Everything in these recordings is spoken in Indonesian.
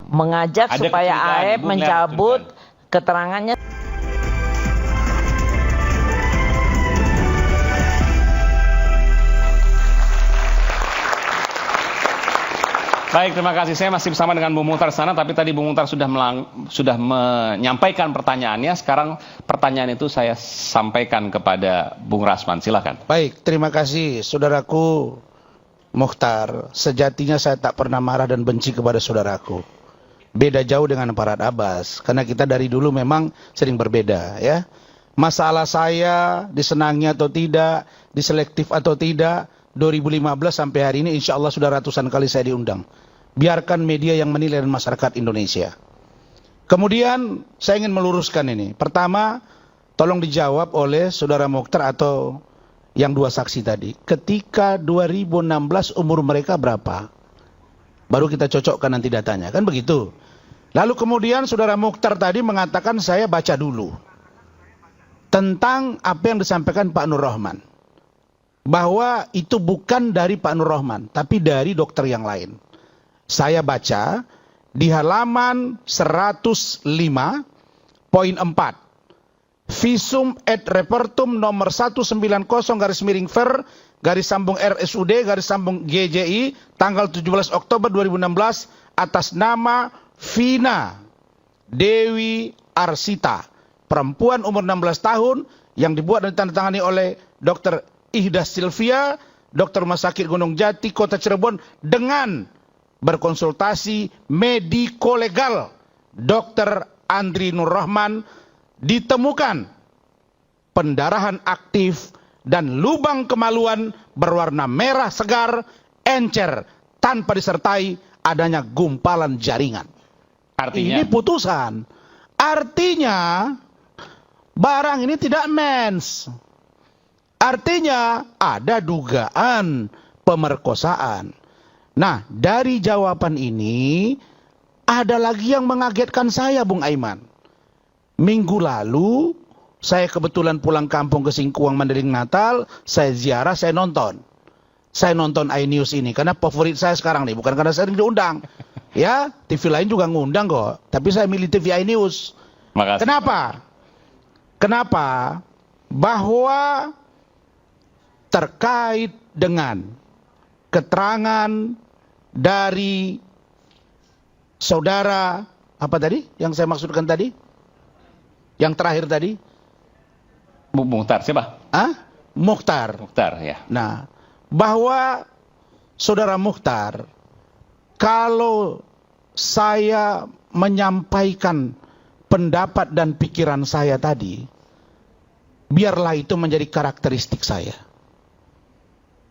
mengajak Ada supaya kecurigaan, Aep Ibu melihat mencabut kecurigaan. keterangannya. Baik, terima kasih. Saya masih bersama dengan Bung Muhtar sana, tapi tadi Bung Muhtar sudah menyampaikan pertanyaannya. Sekarang pertanyaan itu saya sampaikan kepada Bung Rasman. Silakan. Baik, terima kasih saudaraku Muhtar. Sejatinya saya tak pernah marah dan benci kepada saudaraku. Beda jauh dengan Farhad Abbas, karena kita dari dulu memang sering berbeda, ya. Masalah saya disenangi atau tidak, diselektif atau tidak, 2015 sampai hari ini insya Allah sudah ratusan kali saya diundang. Biarkan media yang menilai dan masyarakat Indonesia. Kemudian saya ingin meluruskan ini. Pertama, tolong dijawab oleh saudara Mukhtar atau yang dua saksi tadi. Ketika 2016 umur mereka berapa? Baru kita cocokkan nanti datanya, kan begitu. Lalu kemudian saudara Mukhtar tadi mengatakan saya baca dulu tentang apa yang disampaikan Pak Nur Rahman, bahwa itu bukan dari Pak Nur Rahman, tapi dari dokter yang lain. Saya baca di halaman 105.4, Visum et Repertum nomor 190/Ver _RSUD _GJI tanggal 17 Oktober 2016 atas nama Vina Dewi Arsita, perempuan umur 16 tahun yang dibuat dan ditandatangani oleh Dr. Ihda Sylvia, Dokter Rumah Sakit Gunung Jati, Kota Cirebon, dengan berkonsultasi mediko-legal Dr. Andri Nur Rahman, ditemukan pendarahan aktif dan lubang kemaluan berwarna merah segar, encer, tanpa disertai adanya gumpalan jaringan. Artinya? Ini putusan. Artinya barang ini tidak mens. Artinya ada dugaan pemerkosaan. Nah, dari jawaban ini ada lagi yang mengagetkan saya, Bung Aiman. Minggu lalu saya kebetulan pulang kampung ke Singkuang Mandailing Natal, saya ziarah, saya nonton. Saya nonton iNews ini karena favorit saya sekarang nih, bukan karena saya diundang. Ya, TV lain juga ngundang kok, tapi saya milih TV iNews. Makasih. Kenapa? Kenapa? Bahwa terkait dengan keterangan dari saudara, apa tadi yang saya maksudkan tadi? Yang terakhir tadi? Bung Muhtar, siapa? Mukhtar. Muhtar, ya. Nah, bahwa saudara Mukhtar, kalau saya menyampaikan pendapat dan pikiran saya tadi, biarlah itu menjadi karakteristik saya.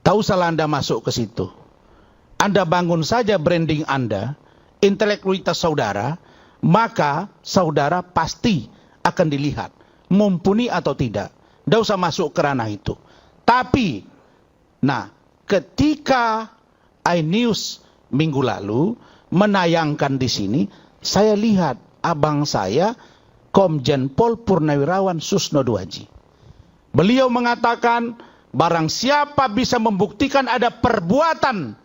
Tak usahlah Anda masuk ke situ. Anda bangun saja branding Anda, intelektualitas saudara, maka saudara pasti akan dilihat mumpuni atau tidak. Tidak usah masuk ke ranah itu. Tapi, nah, ketika iNews minggu lalu menayangkan di sini, saya lihat abang saya, Komjen Pol Purnawirawan Susno Duaji. Beliau mengatakan, barang siapa bisa membuktikan ada perbuatan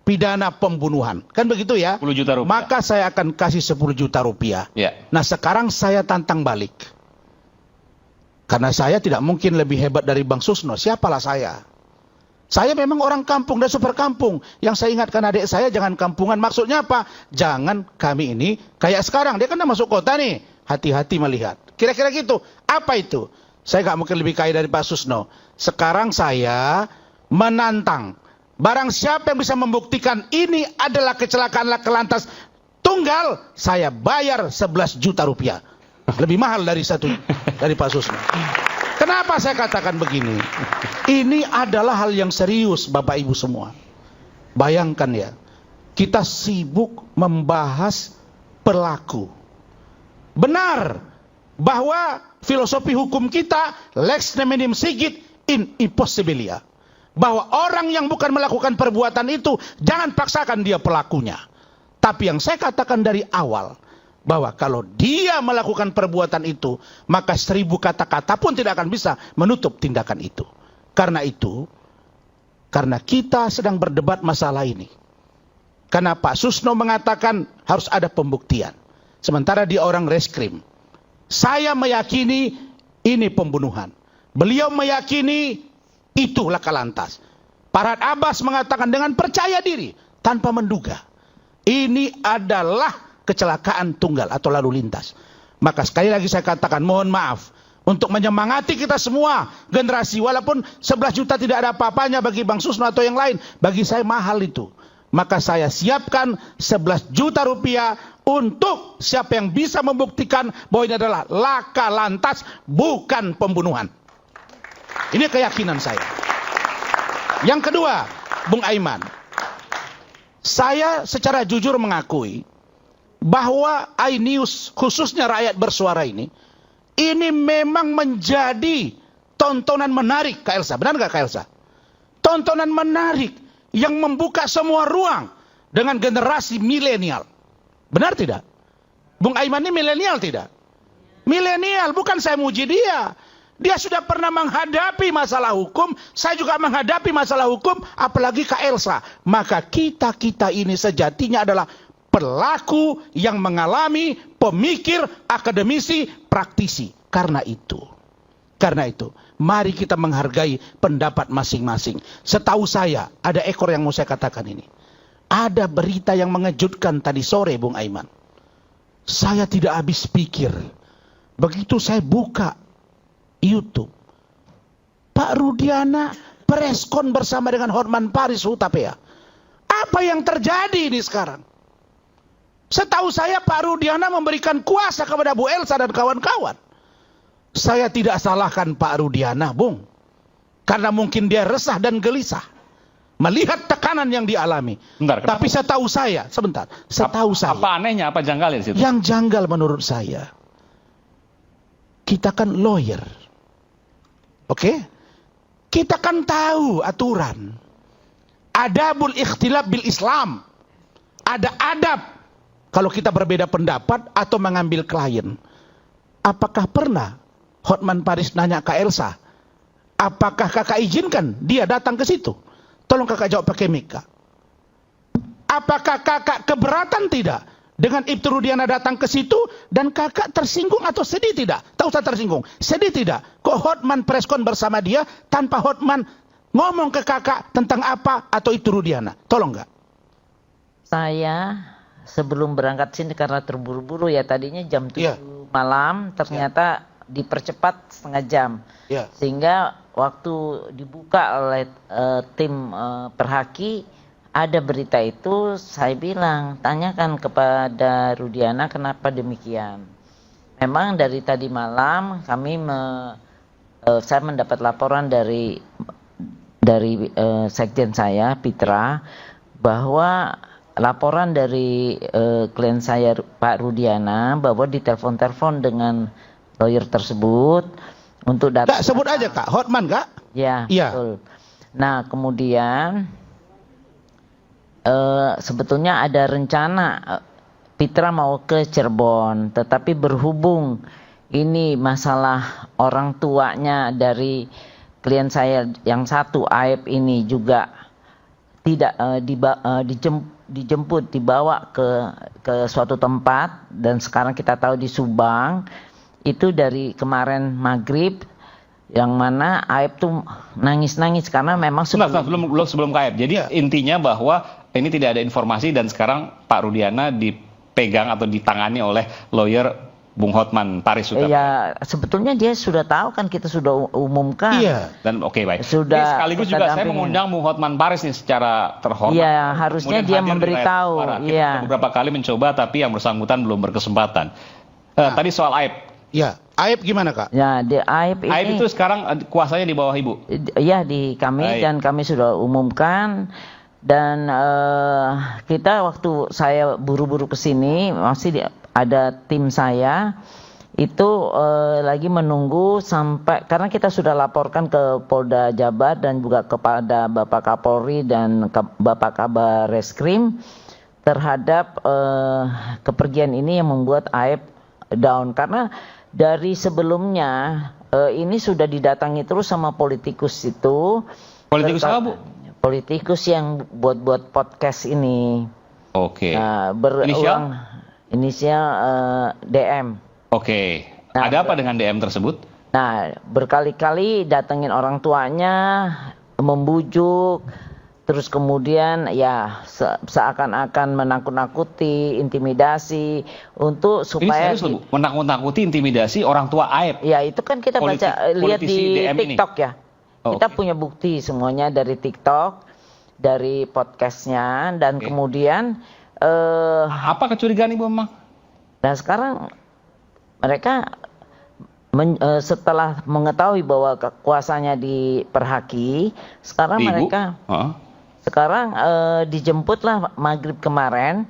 pidana pembunuhan, kan begitu ya? 10 juta rupiah. Maka saya akan kasih 10 juta rupiah. Ya. Nah, sekarang saya tantang balik. Karena saya tidak mungkin lebih hebat dari Bang Susno. Siapalah saya? Saya memang orang kampung dan super kampung. Yang saya ingatkan adik saya, jangan kampungan. Maksudnya apa? Jangan kami ini kayak sekarang. Dia kan udah masuk kota nih. Hati-hati melihat. Kira-kira gitu. Apa itu? Saya gak mungkin lebih kaya dari Pak Susno. Sekarang saya menantang. Barang siapa yang bisa membuktikan ini adalah kecelakaan laka lantas tunggal, saya bayar 11 juta rupiah. Lebih mahal dari dari Pak Susno. Kenapa saya katakan begini? Ini adalah hal yang serius, Bapak Ibu semua. Bayangkan ya, kita sibuk membahas pelaku. Benar bahwa filosofi hukum kita lex neminim sigit in impossibilia. Bahwa orang yang bukan melakukan perbuatan itu, jangan paksakan dia pelakunya. Tapi yang saya katakan dari awal, bahwa kalau dia melakukan perbuatan itu, maka 1000 kata-kata pun tidak akan bisa menutup tindakan itu. Karena itu, karena kita sedang berdebat masalah ini, Karena Pak Susno mengatakan harus ada pembuktian. Sementara dia orang reskrim. Saya meyakini ini pembunuhan. Beliau meyakini itu laka lantas. Farhad Abbas mengatakan dengan percaya diri tanpa menduga. Ini adalah kecelakaan tunggal atau lalu lintas. Maka sekali lagi saya katakan mohon maaf. Untuk menyemangati kita semua generasi. Walaupun 11 juta tidak ada apa-apanya bagi Bang Susno atau yang lain. Bagi saya mahal itu. Maka saya siapkan 11 juta rupiah untuk siapa yang bisa membuktikan bahwa ini adalah laka lantas bukan pembunuhan. Ini keyakinan saya. Yang kedua, Bung Aiman. Saya secara jujur mengakui bahwa iNews khususnya Rakyat Bersuara ini memang menjadi tontonan menarik Kak Elsa. Benar nggak Kak Elsa? Tontonan menarik yang membuka semua ruang dengan generasi milenial. Benar tidak? Bung Aiman ini milenial tidak? Milenial, bukan saya muji dia. Dia sudah pernah menghadapi masalah hukum, saya juga menghadapi masalah hukum, apalagi Kak Elsa. Maka kita-kita ini sejatinya adalah pelaku yang mengalami, pemikir, akademisi, praktisi. Karena itu, mari kita menghargai pendapat masing-masing. Setahu saya, ada ekor yang mau saya katakan ini. Ada berita yang mengejutkan tadi sore, Bung Aiman. Saya tidak habis pikir. Begitu saya buka YouTube, Pak Rudiana preskon bersama dengan Hotman Paris Hutapea. Apa yang terjadi ini sekarang? Setahu saya Pak Rudiana memberikan kuasa kepada Bu Elsa dan kawan-kawan. Saya tidak salahkan Pak Rudiana, Bung. Karena mungkin dia resah dan gelisah melihat tekanan yang dialami. Bentar, tapi setahu saya, apa anehnya, apa janggalnya di situ? Yang janggal menurut saya, kita kan lawyer. Oke? Kita kan tahu aturan. Adabul ikhtilaf bil Islam. Ada adab kalau kita berbeda pendapat atau mengambil klien. Apakah pernah Hotman Paris nanya ke Elsa, apakah kakak izinkan dia datang ke situ? Tolong kakak jawab pakai mic, Kak. Apakah kakak keberatan tidak dengan Ibtu Rudiana datang ke situ dan kakak tersinggung atau sedih tidak? Tak usah tersinggung, sedih tidak? Kok Hotman preskon bersama dia tanpa Hotman ngomong ke kakak tentang apa atau Ibtu Rudiana? Tolong nggak? Saya sebelum berangkat sini karena terburu-buru ya, tadinya jam 7 malam, ternyata dipercepat setengah jam. Sehingga waktu dibuka oleh tim Perhaki ada berita itu, saya bilang tanyakan kepada Rudiana kenapa demikian. Memang dari tadi malam kami saya mendapat laporan dari sekjen saya Pitra bahwa laporan dari klien saya Pak Rudiana bahwa ditelepon-telepon dengan lawyer tersebut untuk datang. Kak, sebut aja Kak, Hotman Kak? Ya, betul. Nah kemudian sebetulnya ada rencana Pitra mau ke Cirebon, tetapi berhubung ini masalah orang tuanya dari klien saya yang satu Aib ini juga tidak dijemput, dibawa ke suatu tempat, dan sekarang kita tahu di Subang itu dari kemarin maghrib, yang mana Aib tuh nangis-nangis karena memang sebelum ke Aib. Jadi intinya bahwa ini tidak ada informasi dan sekarang Pak Rudiana dipegang atau ditangani oleh lawyer Bung Hotman Paris Hutapea. Ya, sebetulnya dia sudah tahu kan, kita sudah umumkan. Iya. Dan oke, baik. Sudah. Jadi sekaligus juga saya mengundang Bung Hotman Paris nih secara terhormat. Iya, harusnya dia memberitahu. Iya. Beberapa kali mencoba tapi yang bersangkutan belum berkesempatan. Tadi soal Aib. Ya, Aib gimana Kak? Ya, di Aib ini. Aib itu sekarang kuasanya di bawah Ibu. Iya, di kami. Baik. Dan kami sudah umumkan. Dan kita waktu saya buru-buru ke sini masih ada tim saya itu lagi menunggu sampai, karena kita sudah laporkan ke Polda Jabar dan juga kepada Bapak Kapolri dan Bapak Kabar Reskrim terhadap kepergian ini yang membuat Aib down, karena dari sebelumnya ini sudah didatangi terus sama politikus itu. Politikus apa, Bu? Politikus yang buat podcast ini. Oke. Nah, berulang inisial DM. Oke. Nah, ada apa dengan DM tersebut? Nah, berkali-kali datengin orang tuanya, membujuk, terus kemudian ya seakan-akan menakut-nakuti, intimidasi untuk supaya ini serius, Bu? Menakut-nakuti, intimidasi orang tua Aib. Ya, itu kan kita lihat di DM TikTok ini. ya. Kita punya bukti semuanya dari TikTok, dari podcastnya, dan kemudian apa kecurigaan Ibu memang? Nah, sekarang mereka setelah mengetahui bahwa kuasanya diperhaki, sekarang mereka sekarang dijemputlah maghrib kemarin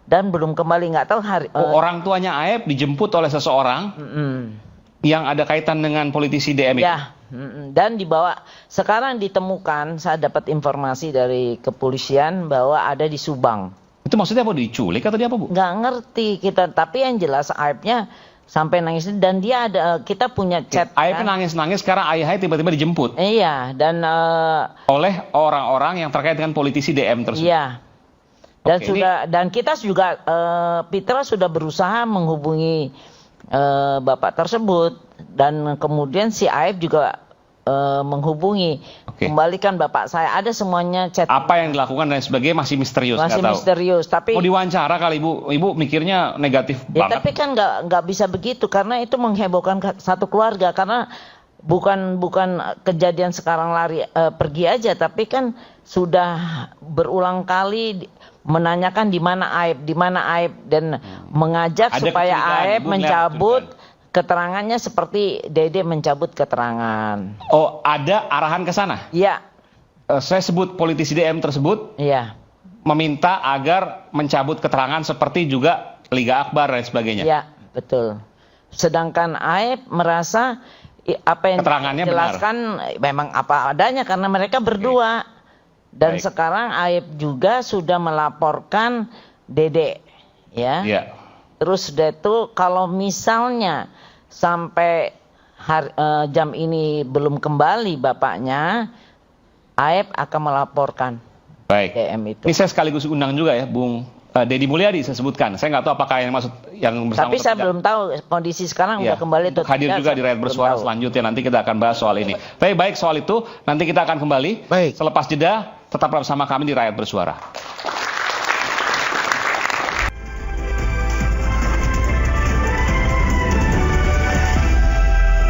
dan belum kembali, nggak tahu hari. Orang tuanya Aib dijemput oleh seseorang yang ada kaitan dengan politisi DM itu. Ya, dan dibawa. Sekarang ditemukan, saya dapat informasi dari kepolisian bahwa ada di Subang. Itu maksudnya apa, diculik atau dia apa, Bu? Nggak ngerti kita, tapi yang jelas Aibnya sampai nangis, dan dia ada, kita punya chat. Aib nangis-nangis, sekarang ayahnya tiba-tiba dijemput. Iya, dan oleh orang-orang yang terkait dengan politisi DM tersebut. Iya. Dan dan kita juga Pitra sudah berusaha menghubungi bapak tersebut, dan kemudian si Aib juga menghubungi, kembalikan bapak saya, ada semuanya chat. Apa yang dilakukan dan sebagainya masih misterius. Masih misterius, tapi mau diwawancara kali Ibu mikirnya negatif banget. Tapi kan nggak bisa begitu, karena itu menghebohkan satu keluarga, karena bukan kejadian sekarang lari pergi aja, tapi kan sudah berulang kali menanyakan di mana Aib, dan mengajak ada supaya Aib mencabut keterangannya seperti Dede mencabut keterangan. Oh, ada arahan ke sana? Iya. Saya sebut politisi DM tersebut. Iya. Meminta agar mencabut keterangan seperti juga Liga Akbar dan sebagainya. Iya, betul. Sedangkan Aib merasa apa yang dijelaskan memang apa adanya, karena mereka berdua. Dan sekarang Aib juga sudah melaporkan Dede, ya. Iya. Terus dia tuh kalau misalnya sampai jam ini belum kembali bapaknya, Aib akan melaporkan DM itu. Ini saya sekaligus undang juga ya, Bung Deddy Mulyadi saya sebutkan. Saya nggak tahu apakah yang maksud yang bersama. Tapi saya belum tahu kondisi sekarang udah kembali atau hadir juga di Rakyat Bersuara selanjutnya, nanti kita akan bahas soal ini. Tapi baik, soal itu nanti kita akan kembali. Selepas jeda, tetap bersama kami di Rakyat Bersuara.